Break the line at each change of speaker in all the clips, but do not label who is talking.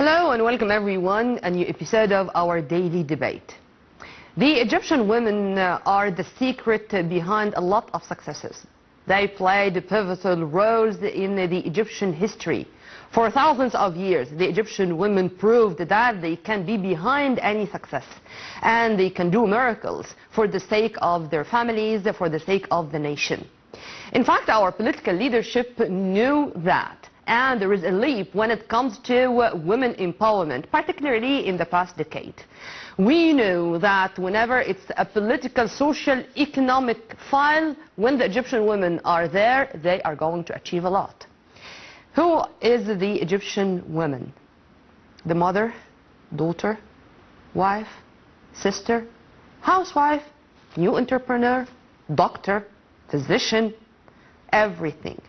Hello and welcome everyone, a new episode of our daily debate. The Egyptian women are the secret behind a lot of successes. They played pivotal roles in the Egyptian history. For thousands of years, the Egyptian women proved that they can be behind any success and they can do miracles for the sake of their families, for the sake of the nation. In fact, our political leadership knew that. And there is a leap when it comes to women empowerment, particularly in the past decade. We know that whenever it's a political, social, economic file, when the Egyptian women are there, they are going to achieve a lot. Who is the Egyptian woman? The mother, daughter, wife, sister, housewife, new entrepreneur, doctor, physician, everything.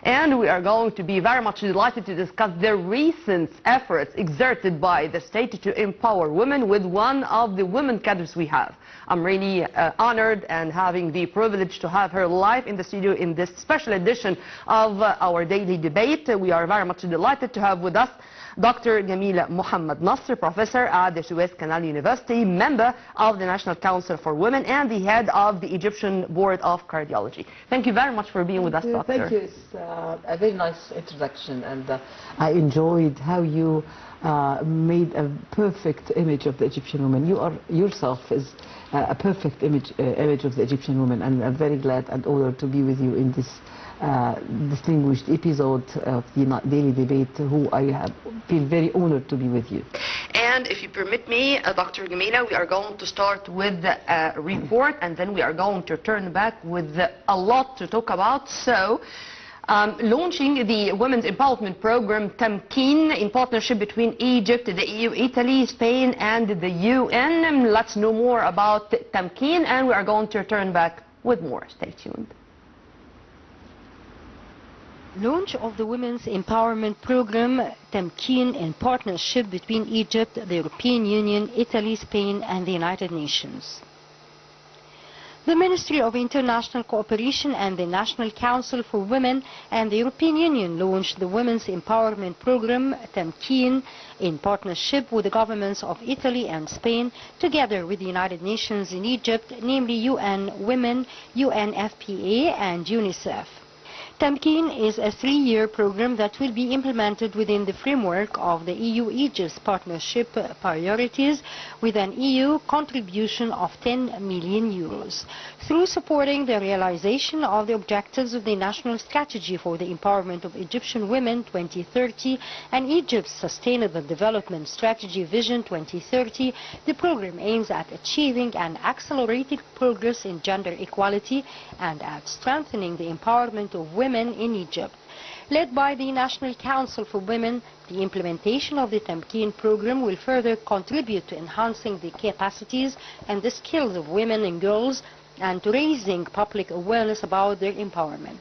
And we are going to be very much delighted to discuss the recent efforts exerted by the state to empower women with one of the women cadres we have. I'm really honored and having the privilege to have her live in the studio in this special edition of our daily debate. We are very much delighted to have with us Dr. Gamila Nasr, professor at the Suez Canal University, member of the National Council for Women, and the head of the Egyptian Board of Cardiology. Thank you very much for being with us, Doctor.
Thank you. It's a very nice introduction, and I enjoyed how you made a perfect image of the Egyptian woman. You are yourself is a perfect image of the Egyptian woman, and I'm very glad and honored to be with you in this distinguished episode of the daily debate, who I feel very honored to be with you.
And if you permit me, Dr. Gamila, we are going to start with a report, and then we are going to turn back with a lot to talk about. So, launching the Women's Empowerment Program, Tamkeen, in partnership between Egypt, the EU, Italy, Spain, and the UN. Let's know more about Tamkeen, and we are going to return back with more. Stay tuned.
Launch of the Women's Empowerment Program, Tamkeen, in partnership between Egypt, the European Union, Italy, Spain, and the United Nations. The Ministry of International Cooperation and the National Council for Women and the European Union launched the Women's Empowerment Program, Tamkeen, in partnership with the governments of Italy and Spain, together with the United Nations in Egypt, namely UN Women, UNFPA, and UNICEF. Tamkeen is a 3-year program that will be implemented within the framework of the EU-Egypt partnership priorities, with an EU contribution of €10 million, through supporting the realization of the objectives of the National Strategy for the Empowerment of Egyptian Women 2030 and Egypt's Sustainable Development Strategy Vision 2030. The program aims at achieving an accelerated progress in gender equality and at strengthening the empowerment of women in Egypt. Led by the National Council for Women, the implementation of the Tamkeen program will further contribute to enhancing the capacities and the skills of women and girls and to raising public awareness about their empowerment.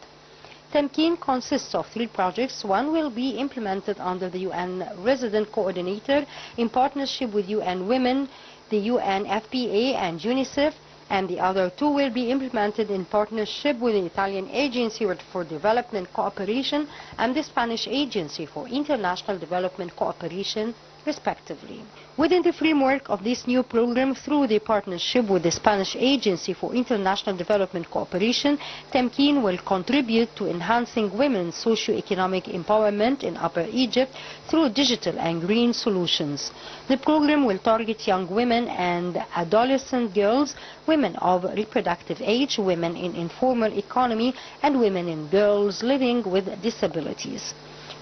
Tamkeen consists of 3 projects. One will be implemented under the UN Resident Coordinator in partnership with UN Women, the UNFPA, and UNICEF, and the other 2 will be implemented in partnership with the Italian Agency for Development Cooperation and the Spanish Agency for International Development Cooperation, respectively. Within the framework of this new program, through the partnership with the Spanish Agency for International Development Cooperation, Tamkeen will contribute to enhancing women's socio-economic empowerment in Upper Egypt through digital and green solutions. The program will target young women and adolescent girls, women of reproductive age, women in informal economy, and women and girls living with disabilities.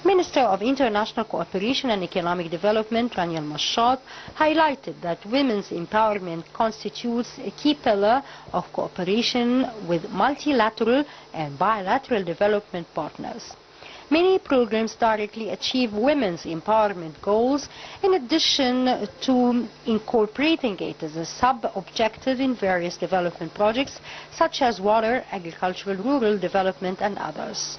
Minister of International Cooperation and Economic Development, Rania Al-Mashat, highlighted that women's empowerment constitutes a key pillar of cooperation with multilateral and bilateral development partners. Many programs directly achieve women's empowerment goals, in addition to incorporating it as a sub-objective in various development projects, such as water, agricultural, rural development, and others.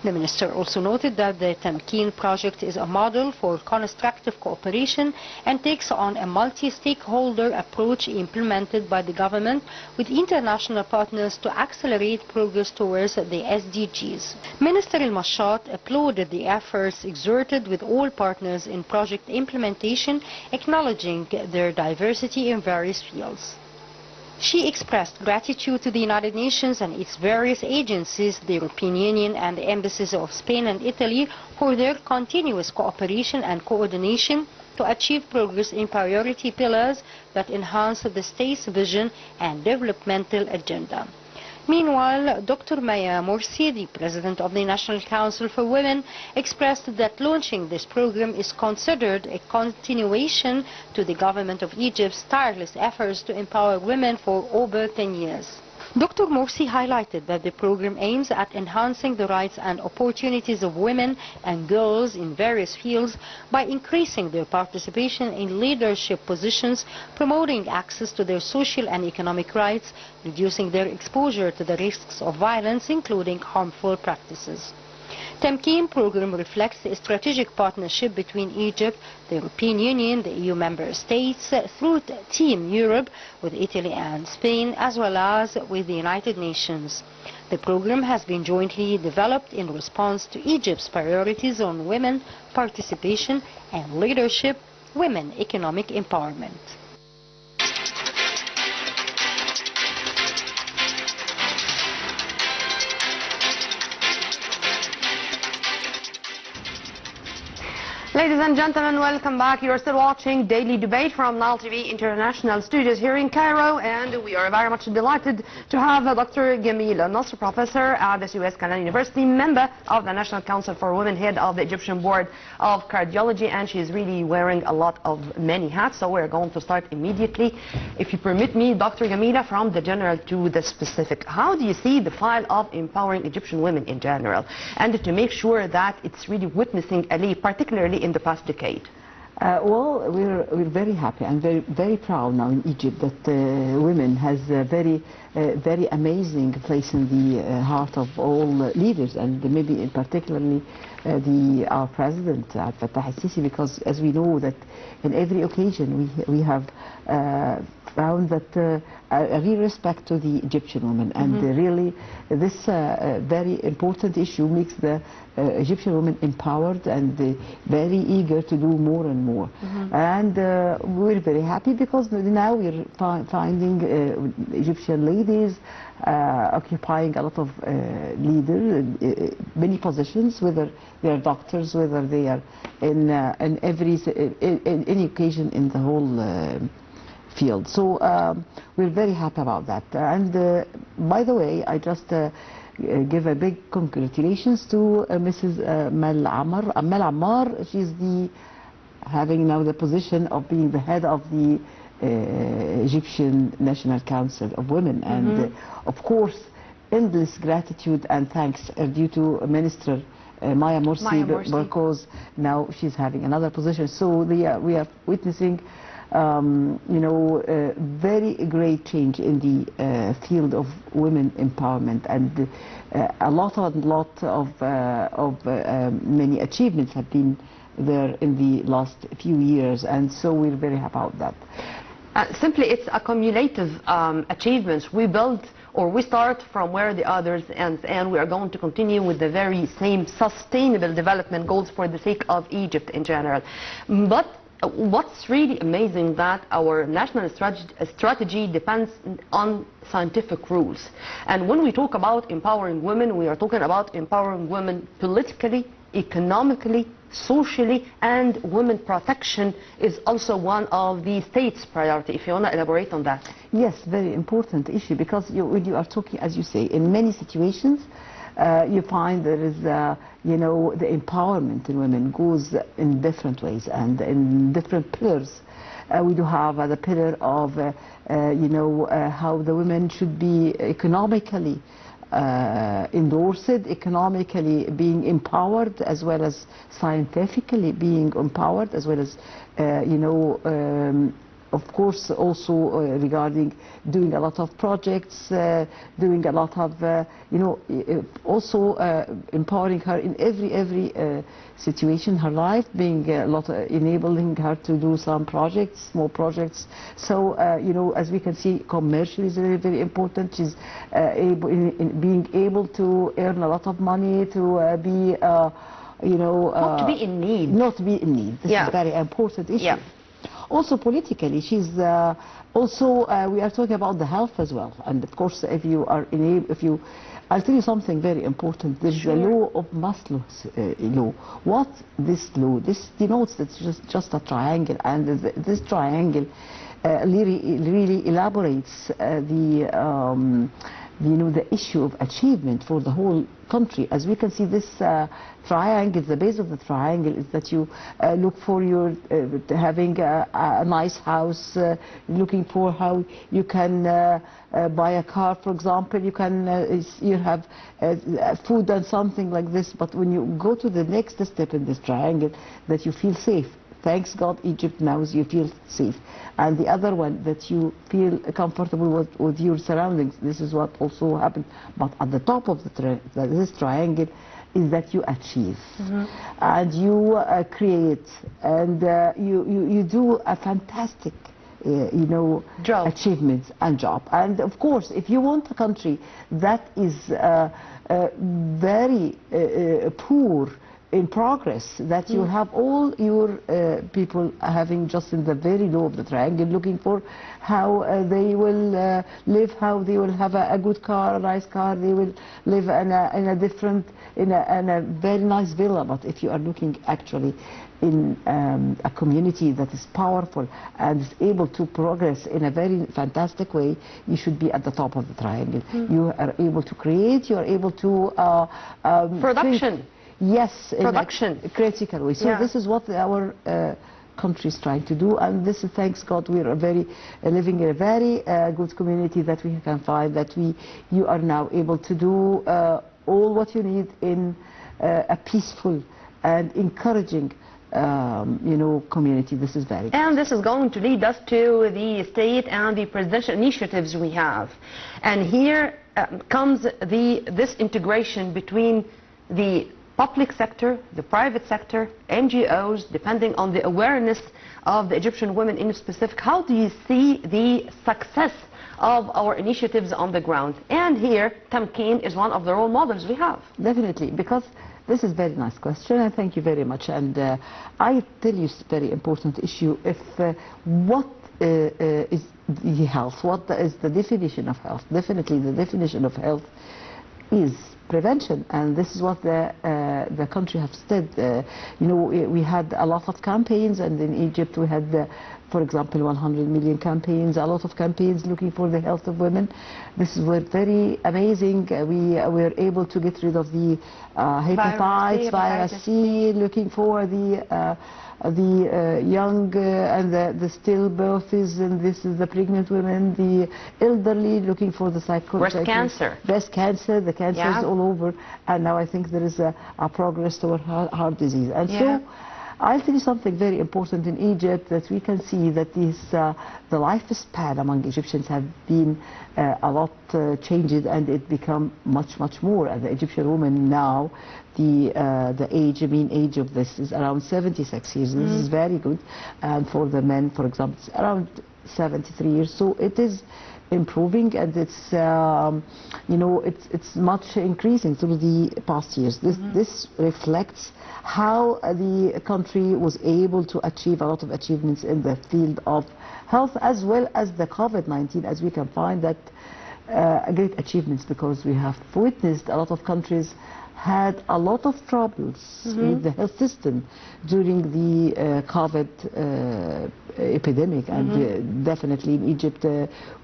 The minister also noted that the Tamkeen project is a model for constructive cooperation and takes on a multi-stakeholder approach implemented by the government with international partners to accelerate progress towards the SDGs. Minister El-Mashat applauded the efforts exerted with all partners in project implementation, acknowledging their diversity in various fields. She expressed gratitude to the United Nations and its various agencies, the European Union and the embassies of Spain and Italy for their continuous cooperation and coordination to achieve progress in priority pillars that enhance the state's vision and developmental agenda. Meanwhile, Dr. Maya Morsi, the President of the National Council for Women, expressed that launching this program is considered a continuation to the government of Egypt's tireless efforts to empower women for over 10 years. Dr. Morsi highlighted that the program aims at enhancing the rights and opportunities of women and girls in various fields by increasing their participation in leadership positions, promoting access to their social and economic rights, reducing their exposure to the risks of violence, including harmful practices. Tamkeen program reflects the strategic partnership between Egypt, the European Union, the EU member states, through Team Europe with Italy and Spain, as well as with the United Nations. The program has been jointly developed in response to Egypt's priorities on women participation and leadership, women economic empowerment.
Ladies and gentlemen, welcome back. You are still watching Daily Debate from Nile TV International Studios here in Cairo, and we are very much delighted to have Dr. Gamila, Nasr professor at the Suez Canal University, member of the National Council for Women, head of the Egyptian Board of Cardiology, and she is really wearing a lot of many hats, so we're going to start immediately. If you permit me, Dr. Gamila, from the general to the specific, how do you see the file of empowering Egyptian women in general, and to make sure that it's really witnessing a leap, particularly in the past decade?
Well, we're very happy and very proud now in Egypt that women has a very amazing place in the heart of all leaders, and maybe particularly our president Fattah al-Sisi, because as we know that in every occasion we have found that a real respect to the Egyptian women, and really this very important issue makes the Egyptian women empowered and very eager to do more and more. And we're very happy because now we're finding Egyptian ladies occupying a lot of many positions, whether they are doctors, whether they are in any occasion in the whole field. So we're very happy about that. And by the way, I just give a big congratulations to Mrs. Mel Ammar. She's having now the position of being the head of the Egyptian National Council of Women, and of course endless gratitude and thanks are due to Minister Maya Morsi, because now she's having another position. So we are witnessing very great change in the field of women empowerment, and a lot of many achievements have been there in the last few years, and so we're very happy about that.
Simply, it's a cumulative achievements. We build, or we start from where the others end, and we are going to continue with the very same sustainable development goals for the sake of Egypt in general. But what's really amazing that our national strategy depends on scientific rules. And when we talk about empowering women, we are talking about empowering women politically, economically, socially, and women protection is also one of the state's priority. If you want to elaborate on that.
Yes, very important issue, because when you are talking, as you say, in many situations, you find there is, the empowerment in women goes in different ways and in different pillars. We do have the pillar of, how the women should be economically endorsed, economically being empowered, as well as scientifically being empowered, as well as, of course, also regarding doing a lot of projects, doing a lot of, also empowering her in every situation in her life, being a lot, enabling her to do some projects, small projects. So, as we can see, commercially is very, very important. She's being able to earn a lot of money, to be,
not to be in need.
Not to be in need. This is a very important issue.
Yeah.
Also politically, she's also we are talking about the health as well, and of course, if you are I'll tell you something very important. There's the law of Maslow's law. What this law? This denotes that it's just a triangle, and this triangle really elaborates the issue of achievement for the whole country. As we can see, this triangle, the base of the triangle is that you look for your having a nice house, looking for how you can buy a car, for example. You can you have food and something like this. But when you go to the next step in this triangle, that you feel safe. Thanks God, Egypt now you feel safe. And the other one, that you feel comfortable with your surroundings. This is what also happened. But at the top of this triangle is that you achieve. And you create, and you do a fantastic
job.
Achievements and job. And of course, if you want a country that is very poor in progress, that you have all your people having just in the very low of the triangle, looking for how they will live, how they will have a good car, a nice car, they will live in a very nice villa. But if you are looking actually in a community that is powerful and is able to progress in a very fantastic way, you should be at the top of the triangle. You are able to create, you are able to
production.
Yes,
production.
In a critical way. So this is what our country is trying to do, and this is, thanks God, we are living in a very good community that we can find, that you are now able to do all what you need in a peaceful and encouraging community. This is very good.
And this is going to lead us to the state and the presidential initiatives we have. And here comes this integration between the public sector, the private sector, NGOs, depending on the awareness of the Egyptian women in specific. How do you see the success of our initiatives on the ground? And here, Tamkeen is one of the role models we have.
Definitely, because this is a very nice question, and thank you very much. And I tell you, it's a very important issue. If what is the health? What is the definition of health? Definitely, the definition of health is prevention, and this is what the country has said. We had a lot of campaigns, and in Egypt we had, for example, 100 million campaigns, a lot of campaigns looking for the health of women. This was very amazing. We were able to get rid of the hepatitis, virus C, looking for the young and the stillbirths, and this is the pregnant women, the elderly, looking for the
breast cancer,
the cancers all over. And now I think there is a progress toward heart disease. And so I'll tell you something very important in Egypt, that we can see that the lifespan among Egyptians have been a lot changed, and it become much more. And the Egyptian woman now, the mean age of this is around 76 years. This is very good. And for the men, for example, it's around 73 years. So it is improving, and it's it's much increasing through the past years. This reflects how the country was able to achieve a lot of achievements in the field of health, as well as the COVID-19, as we can find that great achievements, because we have witnessed a lot of countries had a lot of troubles with the health system during the COVID epidemic, and definitely in Egypt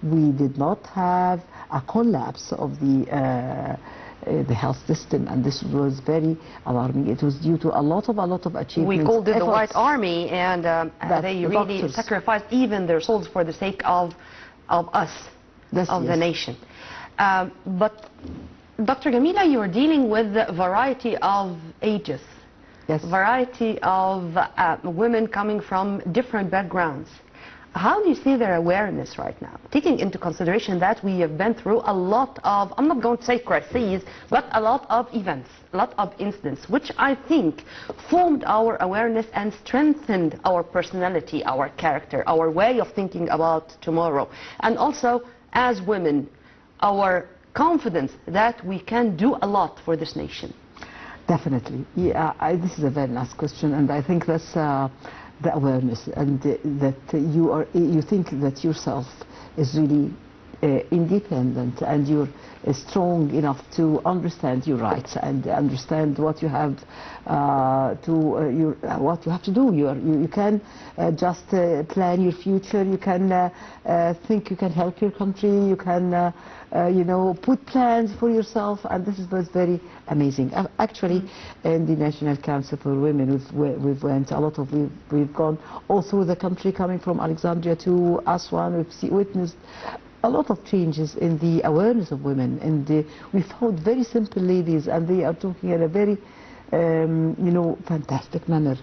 we did not have a collapse of the health system, and this was very alarming. It was due to a lot of achievements.
We called it the White Army, and they really sacrificed even their souls for the sake of us, the nation. But Dr. Gamila, you are dealing with a variety of ages, variety of women coming from different backgrounds. how do you see their awareness right now, taking into consideration that we have been through a lot of, I'm not going to say crises, but a lot of events, a lot of incidents, which I think formed our awareness and strengthened our personality, our character, our way of thinking about tomorrow, and also as women, our confidence that we can do a lot for this nation?
Definitely. Yeah, this is a very nice question, and I think that's the awareness, and that you think that yourself is really independent, and you're strong enough to understand your rights and understand what you have what you have to do. You can just plan your future. You can think you can help your country. You can put plans for yourself, and this was very amazing. Actually, in the National Council for Women, we've gone all through the country, coming from Alexandria to Aswan. We've witnessed a lot of changes in the awareness of women, and we found very simple ladies, and they are talking in a very fantastic manner.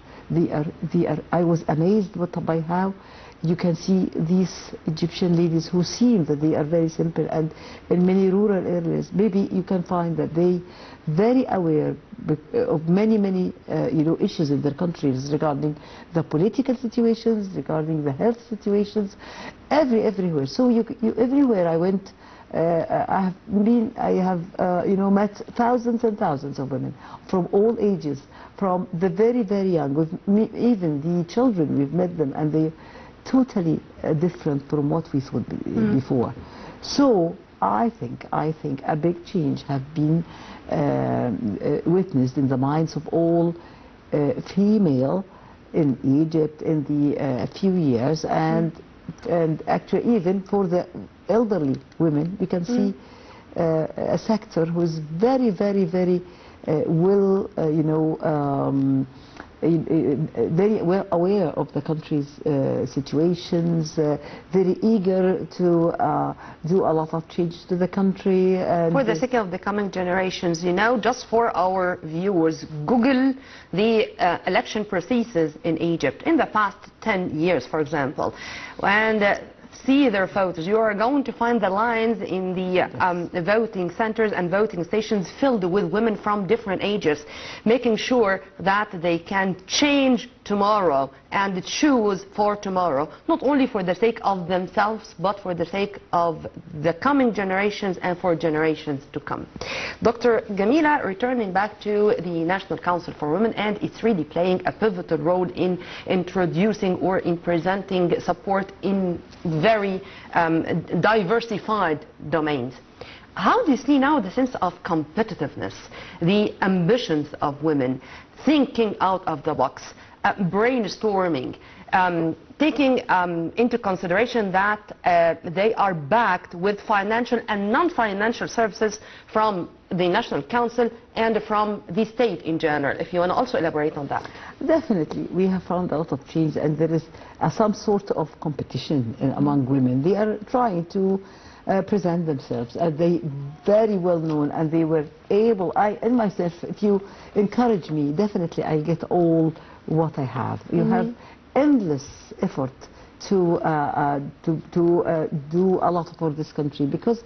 I was amazed by how you can see these Egyptian ladies who seem that they are very simple, and in many rural areas maybe you can find that they very aware of many issues in their countries regarding the political situations, regarding the health situations, everywhere. So everywhere I went, I have met thousands and thousands of women from all ages, from the very young, with even the children. We've met them, and they totally different from what we thought before. So I think a big change have been witnessed in the minds of all female in Egypt in the few years, and actually even for the elderly women, we can see a sector who is very well very well aware of the country's situations, very eager to do a lot of changes to the country. And
for the sake of the coming generations, just for our viewers, Google the election processes in Egypt in the past 10 years, for example, and see their photos. You are going to find the lines in the voting centers and voting stations filled with women from different ages, making sure that they can change tomorrow and choose for tomorrow, not only for the sake of themselves, but for the sake of the coming generations and for generations to come. Dr. Gamila, returning back to the National Council for Women, and it's really playing a pivotal role in introducing or in presenting support in very diversified domains. How do you see now the sense of competitiveness, the ambitions of women, thinking out of the box, brainstorming, taking into consideration that they are backed with financial and non-financial services from the National Council and from the state in general? If you want to also elaborate on that.
Definitely, we have found a lot of change, and there is some sort of competition among women. They are trying to present themselves as they very well known, and they were able. And myself, if you encourage me, definitely I get all what I have. You have endless effort to do a lot for this country, because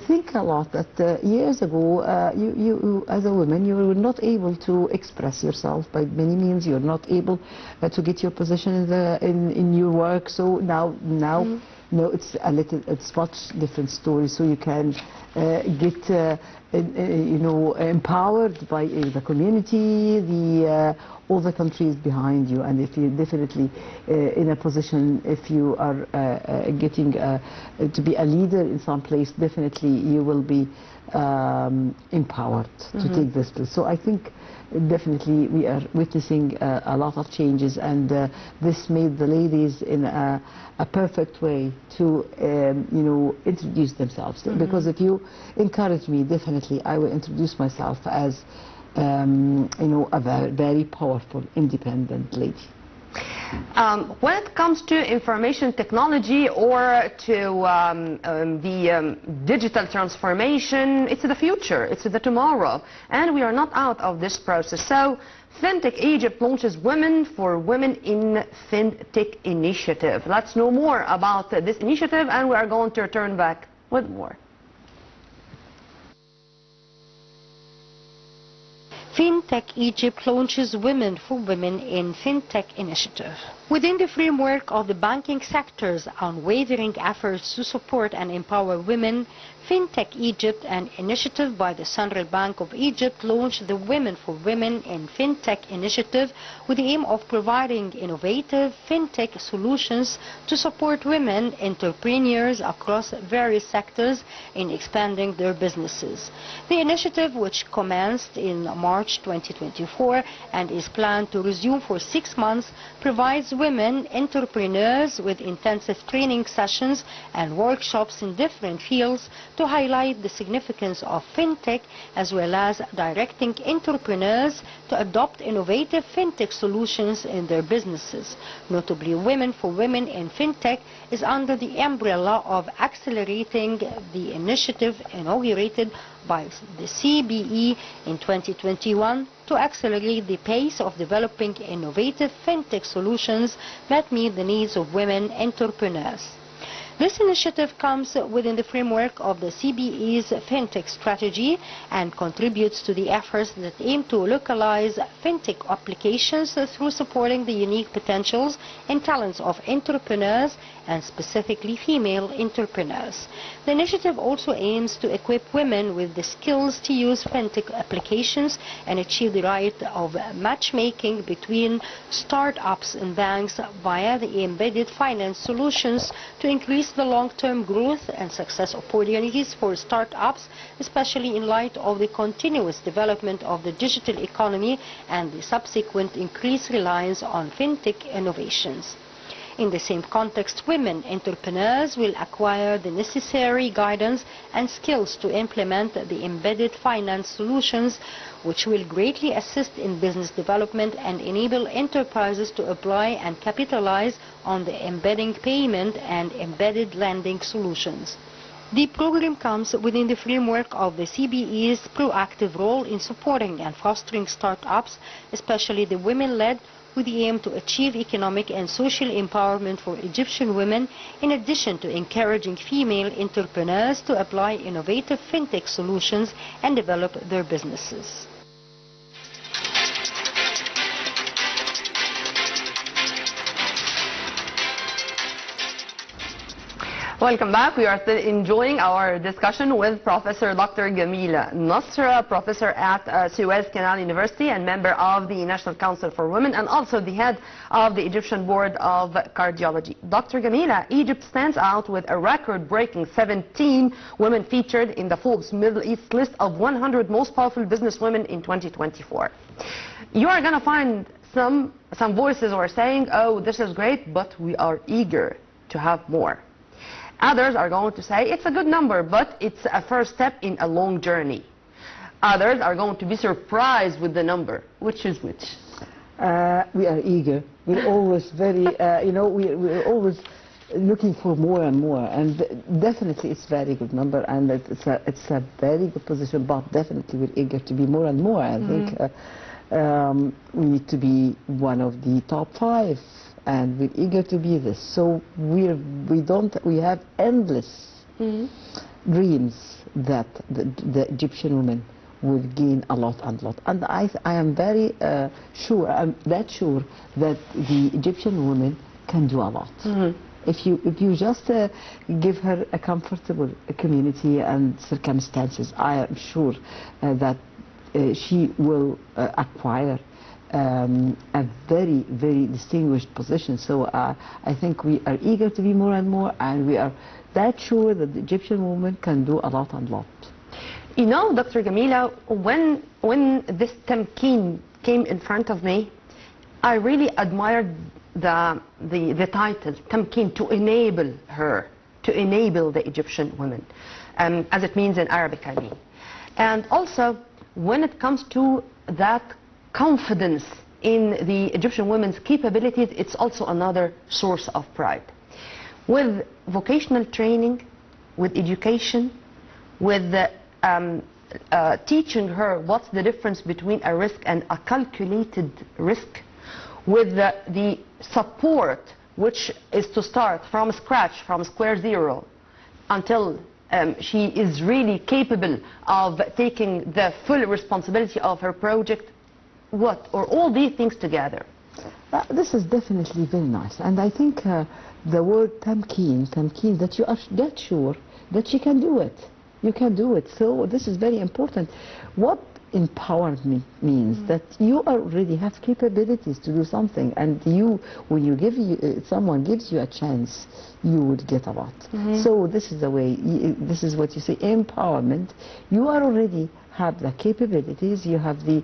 think a lot that years ago you as a woman, you were not able to express yourself by many means. You're not able to get your position in your work. So now no, it's much different story. So you can get empowered by the community, all the countries behind you, and if you're definitely in a position, if you are getting to be a leader in some place, definitely you will be empowered to take this place. So I think definitely we are witnessing a lot of changes, and this made the ladies in a perfect way to introduce themselves. Because if you encourage me, definitely I will introduce myself as a very powerful, independent lady.
When it comes to information technology or to the digital transformation, it's the future, it's the tomorrow, and we are not out of this process. So, FinTech Egypt launches Women for Women in FinTech initiative. Let's know more about this initiative, and we are going to return back with more.
FinTech Egypt launches Women for Women in FinTech initiative. Within the framework of the banking sector's unwavering efforts to support and empower women, FinTech Egypt, an initiative by the Central Bank of Egypt, launched the Women for Women in FinTech initiative with the aim of providing innovative FinTech solutions to support women entrepreneurs across various sectors in expanding their businesses. The initiative, which commenced in March 2024 and is planned to resume for 6 months, provides women entrepreneurs with intensive training sessions and workshops in different fields to highlight the significance of FinTech, as well as directing entrepreneurs to adopt innovative FinTech solutions in their businesses. Notably, Women for Women in FinTech is under the umbrella of accelerating the initiative inaugurated by the CBE in 2021 to accelerate the pace of developing innovative FinTech solutions that meet the needs of women entrepreneurs. This initiative comes within the framework of the CBE's FinTech strategy and contributes to the efforts that aim to localize FinTech applications through supporting the unique potentials and talents of entrepreneurs and specifically female entrepreneurs. The initiative also aims to equip women with the skills to use FinTech applications and achieve the right of matchmaking between startups and banks via the embedded finance solutions to increase the long-term growth and success opportunities for startups, especially in light of the continuous development of the digital economy and the subsequent increased reliance on FinTech innovations. In the same context, women entrepreneurs will acquire the necessary guidance and skills to implement the embedded finance solutions, which will greatly assist in business development and enable enterprises to apply and capitalize on the embedding payment and embedded lending solutions. The program comes within the framework of the CBE's proactive role in supporting and fostering startups, especially the women-led, with the aim to achieve economic and social empowerment for Egyptian women, in addition to encouraging female entrepreneurs to apply innovative FinTech solutions and develop their businesses.
Welcome back. We are still enjoying our discussion with Professor Dr. Gamila Nasr, professor at Suez Canal University and member of the National Council for Women and also the head of the Egyptian Board of Cardiology. Dr. Gamila, Egypt stands out with a record-breaking 17 women featured in the Forbes Middle East list of 100 most powerful businesswomen in 2024. You are going to find some voices who are saying, oh, this is great, but we are eager to have more. Others are going to say it's a good number, but it's a first step in a long journey. Others are going to be surprised with the number. Which is which?
We are eager. We're always very, we're always looking for more and more. And definitely it's a very good number, and it's a very good position, but definitely we're eager to be more and more. I think we need to be one of the top 5. And we're eager to be this. So we have endless dreams that the Egyptian women will gain a lot and lot. And I am very sure, I'm that sure that the Egyptian women can do a lot. If you just give her a comfortable community and circumstances, I am sure that she will acquire a very, very distinguished position. So I think we are eager to be more and more, and we are that sure that the Egyptian woman can do a lot and lot.
You know, Dr. Gamila, when this tamkeen came in front of me, I really admired the title, tamkeen, to enable her, to enable the Egyptian women, as it means in Arabic, I mean. And also, when it comes to that confidence in the Egyptian women's capabilities, it's also another source of pride. With vocational training, with education, with teaching her what's the difference between a risk and a calculated risk, with the support, which is to start from scratch, from square zero, until she is really capable of taking the full responsibility of her project. What, or all these things together?
This is definitely very nice, and I think the word tamkeen, that you are that sure that you can do it. You can do it. So this is very important. What empowerment means that you already have capabilities to do something, and you, when you give someone gives you a chance, you would get a lot. So this is the way. This is what you say, empowerment. You are already have the capabilities. You have the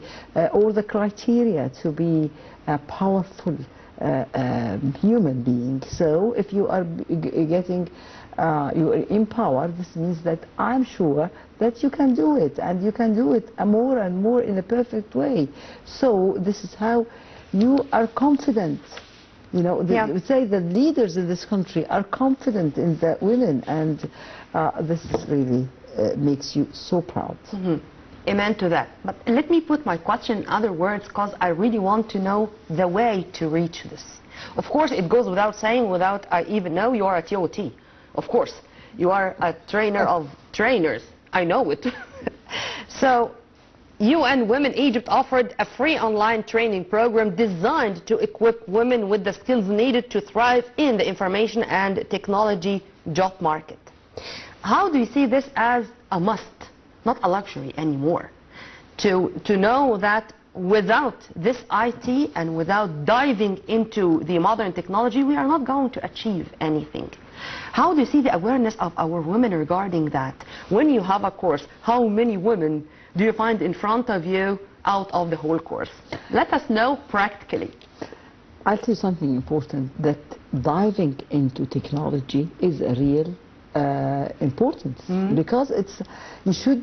all the criteria to be a powerful human being. So if you are getting you are empowered, this means that I'm sure that you can do it, and you can do it more and more in a perfect way. So this is how you are confident. You know, we say the leaders in this country are confident in the women, and this really makes you so proud.
Amen to that. But let me put my question in other words, because I really want to know the way to reach this. Of course, it goes without saying, without I even know, you are a TOT. Of course, you are a trainer of trainers. I know it. So, UN Women Egypt offered a free online training program designed to equip women with the skills needed to thrive in the information and technology job market. How do you see this as a must, not a luxury anymore? To know that without this IT and without diving into the modern technology, we are not going to achieve anything. How do you see the awareness of our women regarding that? When you have a course, how many women do you find in front of you out of the whole course? Let us know practically.
I'll tell you something important, that diving into technology is a real importance, because it's, you should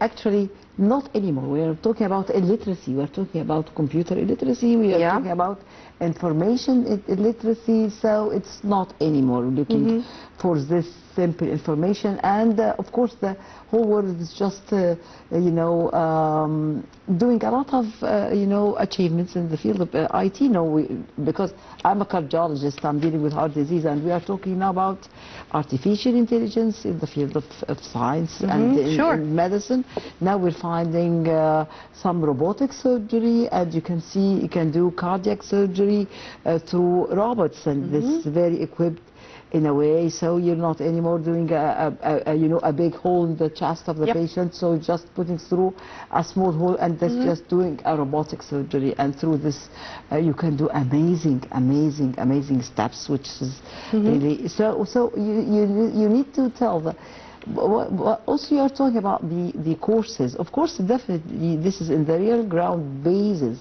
actually not anymore. We are talking about illiteracy, we are talking about computer illiteracy, we are talking about information illiteracy, so it's not anymore looking for this simple information. And of course the whole world is just you know, doing a lot of you know, achievements in the field of IT. Because I'm a cardiologist, I'm dealing with heart disease, and we are talking now about artificial intelligence in the field of science and in medicine. Now we're finding some robotic surgery, and you can see you can do cardiac surgery through robots, and this is very equipped in a way, so you're not anymore doing you know, a big hole in the chest of the patient, so just putting through a small hole, and that's just doing a robotic surgery. And through this you can do amazing steps, which is really so you need to tell the also you are talking about the courses. Of course, definitely this is in the real ground basis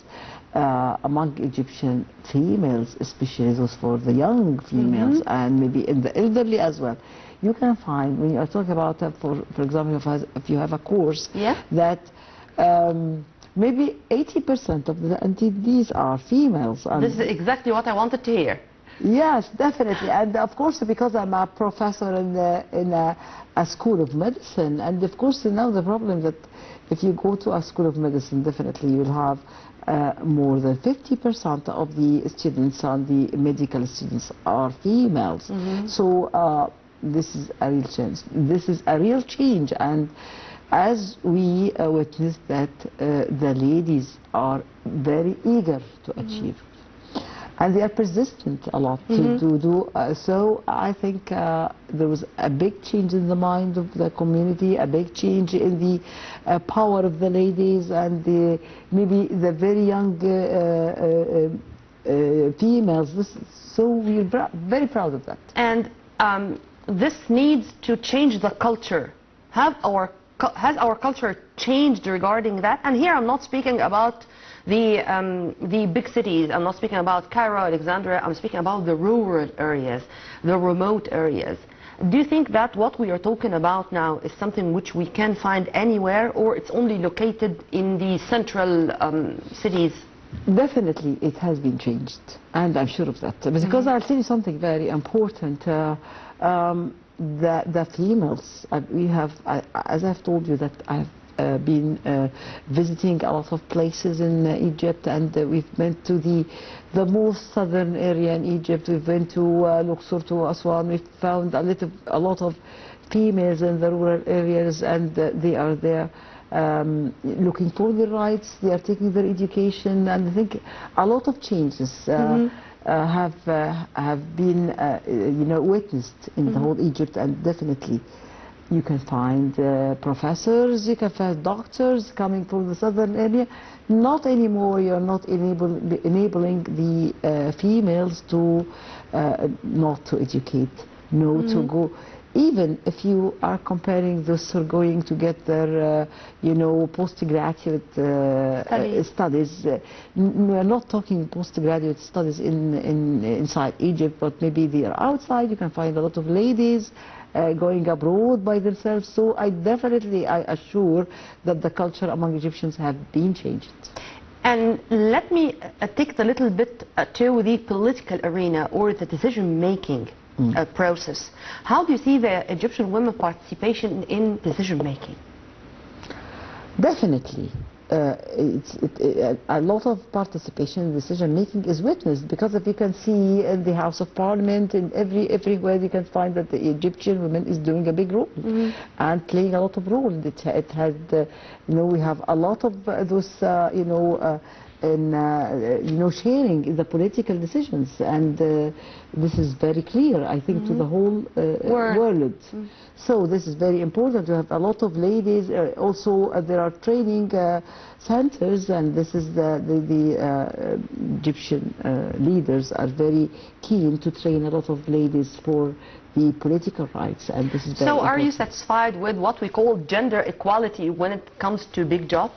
among Egyptian females, especially those for the young females, and maybe in the elderly as well. You can find, when you are talking about, for example, if you have a course, that maybe 80% of the attendees are females. And
this is exactly what I wanted to hear.
Yes, definitely. And of course, because I'm a professor in a school of medicine, and of course now the problem that if you go to a school of medicine, definitely you'll have more than 50% of the students and the medical students are females. So this is a real change. This is a real change, and as we witness that the ladies are very eager to achieve. And they are persistent a lot to do. So I think there was a big change in the mind of the community, a big change in the power of the ladies, and maybe the very young females. So we're very proud of that.
And this needs to change the culture. Has our culture changed regarding that? And here I'm not speaking about the big cities. I'm not speaking about Cairo, Alexandria. I'm speaking about the rural areas, the remote areas. Do you think that what we are talking about now is something which we can find anywhere, or it's only located in the central cities?
I think it's Definitely, it has been changed, and I'm sure of that. Because I'll tell you something very important. The females, we have, as I've told you, that I've been visiting a lot of places in Egypt, and we've been to the most southern area in Egypt. We've been to Luxor, to Aswan. We've found a lot of females in the rural areas, and they are there. Looking for their rights, they are taking their education, and I think a lot of changes have been witnessed in the whole Egypt, and definitely you can find professors, you can find doctors coming from the southern area. Not anymore, you're not enabling the females to not to educate, no to go. Even if you are comparing those who are going to get their, postgraduate studies, we are not talking postgraduate studies inside Egypt, but maybe they are outside. You can find a lot of ladies going abroad by themselves. So I assure that the culture among Egyptians have been changed.
And let me take it a little bit to the political arena or the decision-making process. How do you see the Egyptian women participation in decision-making?
Definitely. A lot of participation in decision-making is witnessed, because if you can see in the House of Parliament, in everywhere you can find that the Egyptian women is doing a big role and playing a lot of role. It has, we have a lot of those, sharing in the political decisions, and this is very clear, I think, to the whole world. So this is very important to have a lot of ladies. Also, there are training centers, and this is the Egyptian leaders are very keen to train a lot of ladies for the political rights, and this is very
So are
important.
you satisfied with what we call gender equality when it comes to big jobs?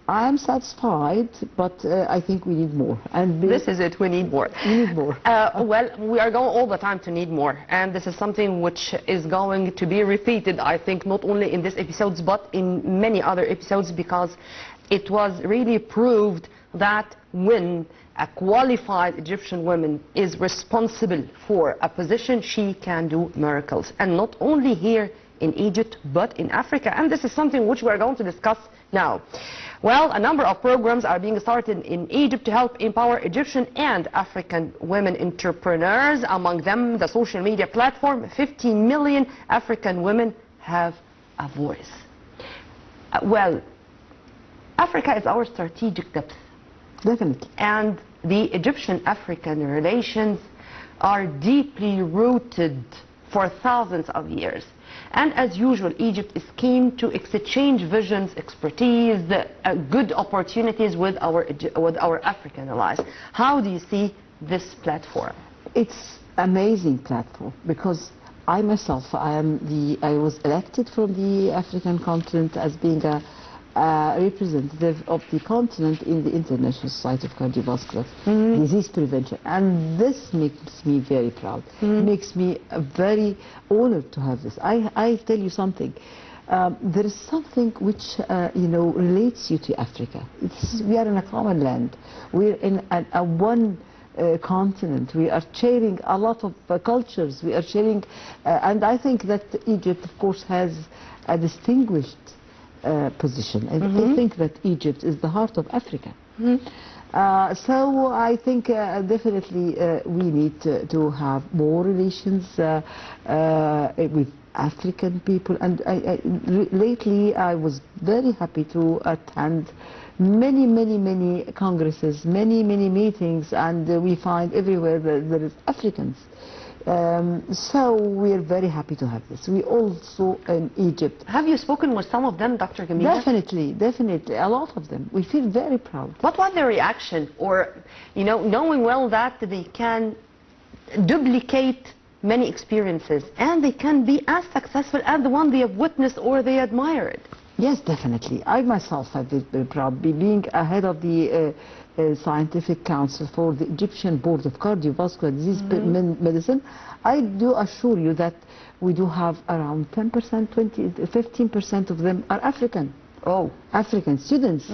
I am satisfied, but I think we need more. And
This is it, we need more.
We need more.
Well, we are going all the time to need more, and this is something which is going to be repeated, I think, not only in this episodes, but in many other episodes, because it was really proved that when a qualified Egyptian woman is responsible for a position, she can do miracles. And not only here in Egypt, but in Africa. And this is something which we are going to discuss now. Well, a number of programs are being started in Egypt to help empower Egyptian and African women entrepreneurs. Among them, the social media platform. 15 million African women have a voice. Well, Africa is our strategic depth.
Definitely.
And the Egyptian-African relations are deeply rooted for thousands of years. And as usual, Egypt is keen to exchange visions, expertise, good opportunities with our African allies. How do you see this platform?
It's amazing platform, because I myself, I was elected from the African continent as being a representative of the continent in the International Society of Cardiovascular Disease Prevention, and this makes me very proud. Makes me very honored to have this. I tell you something. There is something which relates you to Africa. We are in a common land. We're in a one continent. We are sharing a lot of cultures. We are sharing, and I think that Egypt, of course, has a distinguished position. And I think that Egypt is the heart of Africa. So I think definitely we need to have more relations with African people. And lately I was very happy to attend many congresses, many meetings, and we find everywhere that there is Africans. So we're very happy to have this. We also in Egypt.
Have you spoken with some of them, Dr. Gamila?
Definitely, a lot of them. We feel very proud.
What was their reaction, or knowing well that they can duplicate many experiences and they can be as successful as the one they have witnessed or they admired?
Yes, definitely. I myself have been very proud, being ahead of the Scientific Council for the Egyptian Board of Cardiovascular Disease Medicine. I do assure you that we do have around 10%, 15% of them are African.
Oh.
African students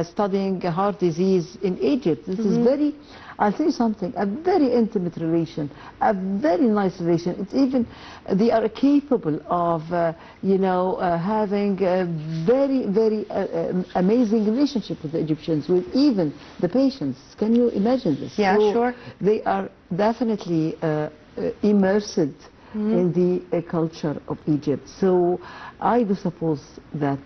studying heart disease in Egypt. This is very, I'll tell you something, a very intimate relation, a very nice relation. It's even, they are capable of, having a very, very amazing relationship with the Egyptians, with even the patients. Can you imagine this?
Yeah,
So
sure.
they are definitely immersed in the culture of Egypt. So I do suppose that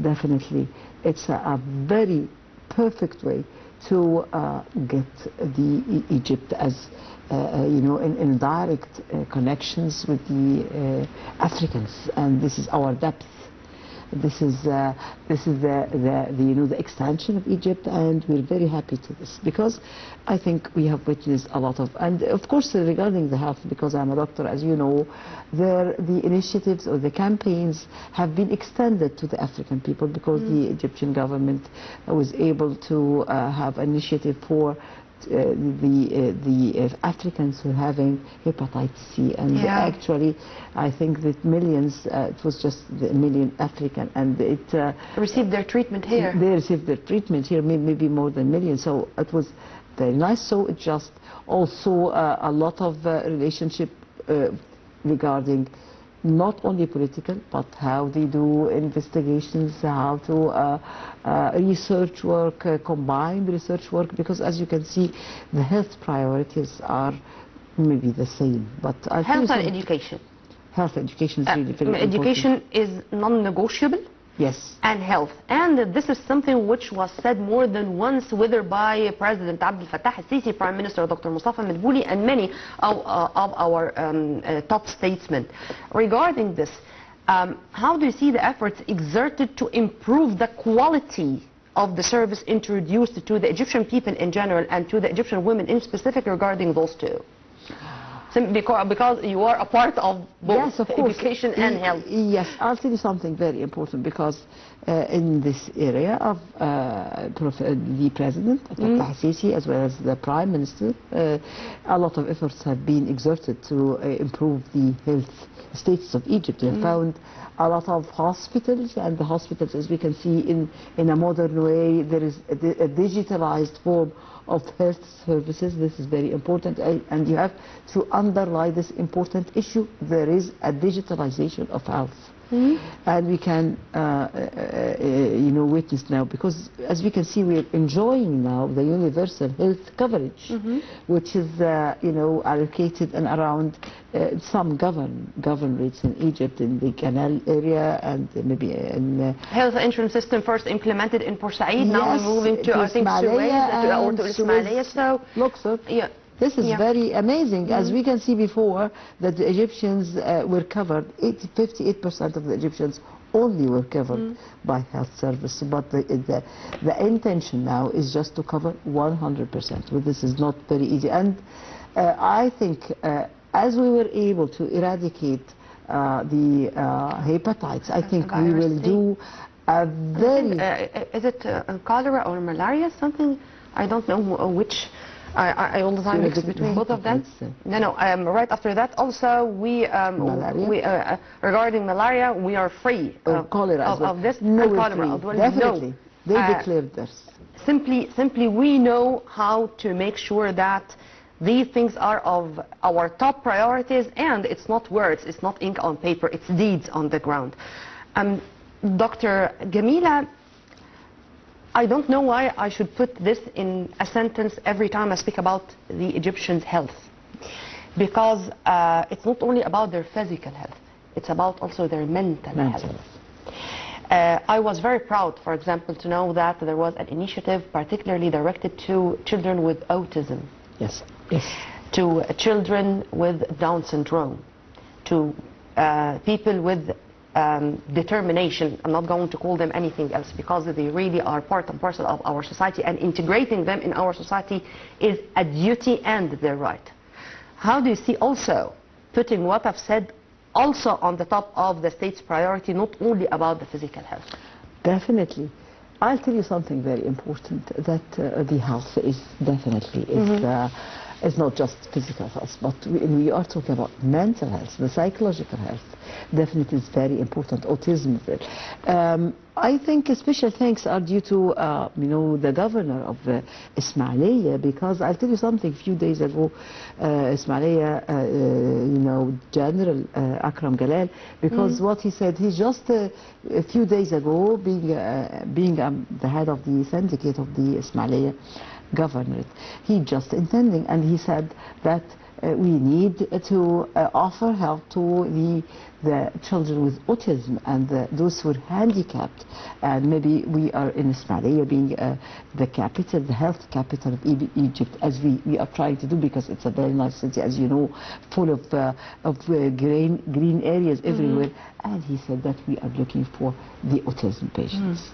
definitely it's a very perfect way to get the Egypt as in direct connections with the Africans, and this is our depth. This is the expansion of Egypt, and we're very happy to this because I think we have witnessed a lot of, and of course regarding the health, because I'm a doctor, as you know, the initiatives or the campaigns have been extended to the African people because the Egyptian government was able to have an initiative for the Africans who are having hepatitis C, and actually I think that millions, it was just the million African, and it
received their treatment here.
They received their treatment here, maybe more than million, so it was very nice. So it just also a lot of relationship regarding not only political, but how they do investigations, how to research work, combined research work, because as you can see, the health priorities are maybe the same. But
health and education.
Health education is really very important.
Education is non-negotiable.
Yes.
And health. And this is something which was said more than once, whether by President Abdel Fattah al-Sisi, Prime Minister Dr. Mustafa Madbouli, and many of our top statesmen. Regarding this, how do you see the efforts exerted to improve the quality of the service introduced to the Egyptian people in general and to the Egyptian women in specific regarding those two? Because you are a part of both,
yes, of course,
education and health.
Yes, I'll tell you something very important, because in this area of the President, Fattah al-Sisi, as well as the Prime Minister, a lot of efforts have been exerted to improve the health status of Egypt. We have found a lot of hospitals, and the hospitals, as we can see in a modern way, there is a digitalized form of health services. This is very important, and you have to underline this important issue. There is a digitalization of health. And we can witness now, because as we can see, we are enjoying now the universal health coverage, which is allocated in around some governorates in Egypt, in the Canal area, and maybe in
health insurance system first implemented in Port Said. Now we're moving to I think Suez or to Ismailia. So
Luxor. Yeah. This is very amazing. As we can see before, that the Egyptians were covered, 58% of the Egyptians only were covered by health service. But the intention now is just to cover 100%. Well, this is not very easy. And I think as we were able to eradicate the hepatitis, I think we will do a very...
is it cholera or malaria, something? I don't know which... I all the time mix between both of them. No, right after that also we regarding malaria, we are free
cholera
of this.
No,
cholera.
Definitely. They declared this.
Simply we know how to make sure that these things are of our top priorities, and it's not words, it's not ink on paper, it's deeds on the ground. Dr. Gamila, I don't know why I should put this in a sentence every time I speak about the Egyptians' health. Because it's not only about their physical health, it's about also their mental health. I was very proud, for example, to know that there was an initiative particularly directed to children with autism.
Yes.
To children with Down syndrome, to people with determination. I'm not going to call them anything else, because they really are part and parcel of our society, and integrating them in our society is a duty and their right. How do you see also putting what I've said also on the top of the state's priority, not only about the physical health?
Definitely. I'll tell you something very important, that the health is definitely It's not just physical health, but we are talking about mental health, the psychological health. Definitely is very important. Autism. I think special thanks are due to the governor of Ismailia, because I'll tell you something. A few days ago, Ismailia, General Akram Galal, because what he said, he just a few days ago, being the head of the syndicate of the Ismailia governorate, he just intending, and he said that we need to offer help to the children with autism and those who are handicapped. And maybe we are in Ismailia being the capital, the health capital of Egypt, as we are trying to do, because it's a very nice city, as you know, full of green areas everywhere. And he said that we are looking for the autism patients.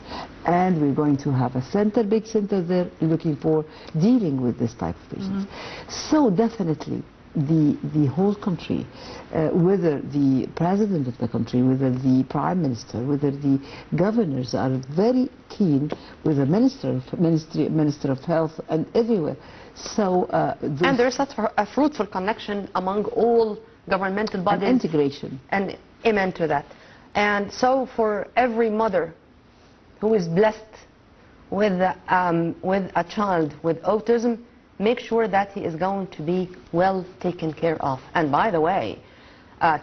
And we're going to have a center, big center there, looking for dealing with this type of patients. So definitely, the whole country, whether the president of the country, whether the prime minister, whether the governors are very keen, with the minister of health and everywhere. So
and there's such a fruitful connection among all governmental bodies.
And integration.
And amen to that. And so for every mother who is blessed with a child with autism, make sure that he is going to be well taken care of. And by the way,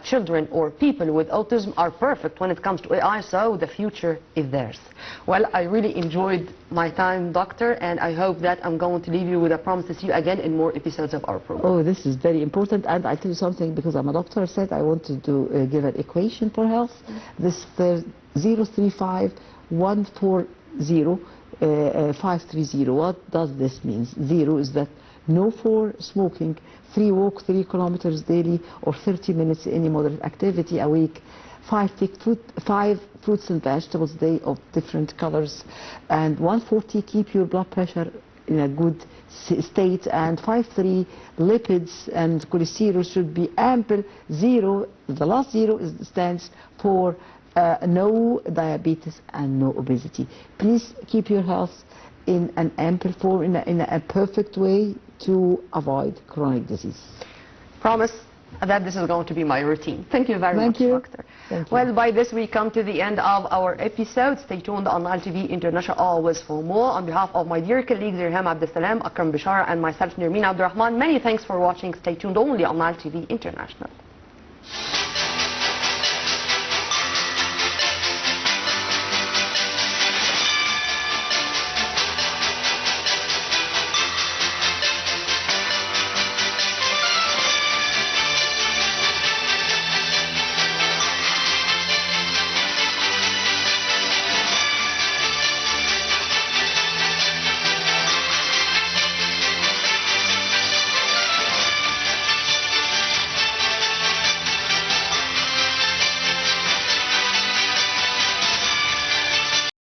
children or people with autism are perfect when it comes to AI, so the future is theirs. Well, I really enjoyed my time, doctor, and I hope that I'm going to leave you with a promise to see you again in more episodes of our program.
Oh, this is very important, and I tell you something, because I'm a doctor, I said I wanted to give an equation for health. This 035 140 530. What does this mean? 0 is that no for smoking, 3 walk 3 kilometers daily, or 30 minutes any moderate activity a week, 5 fruits and vegetables a day of different colors, and 140 keep your blood pressure in a good state, and 53 lipids and cholesterol should be ample. 0, the last 0 stands for no diabetes and no obesity. Please keep your health in an ample form, in a perfect way, to avoid chronic disease.
Promise that this is going to be my routine. Thank you very much, doctor.
Thank you.
Well, by this we come to the end of our episode. Stay tuned on Nile TV International always for more. On behalf of my dear colleagues Irham Abdesalam, Akram Bishara, and myself, Nermeen Abdurrahman, many thanks for watching. Stay tuned only on Nile TV International.